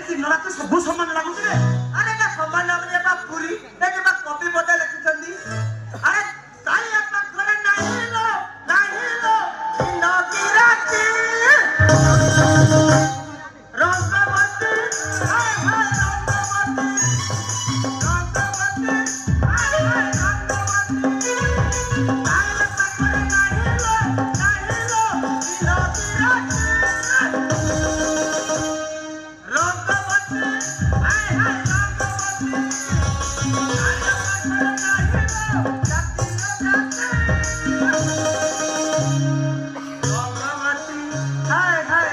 तीन रात सब समान लगुच अरे ना समान नाम बा पूरी ए बा कॉपी बदल लिखुचंदी अरे काई अपना घरे नाही लो नो गिराती रंगवती हाय हाय रंगवती हाय हाय रंगवती काई अपना घरे नाही लो नो गिराती रंगवती हाय हाय रंगवती हाय हाय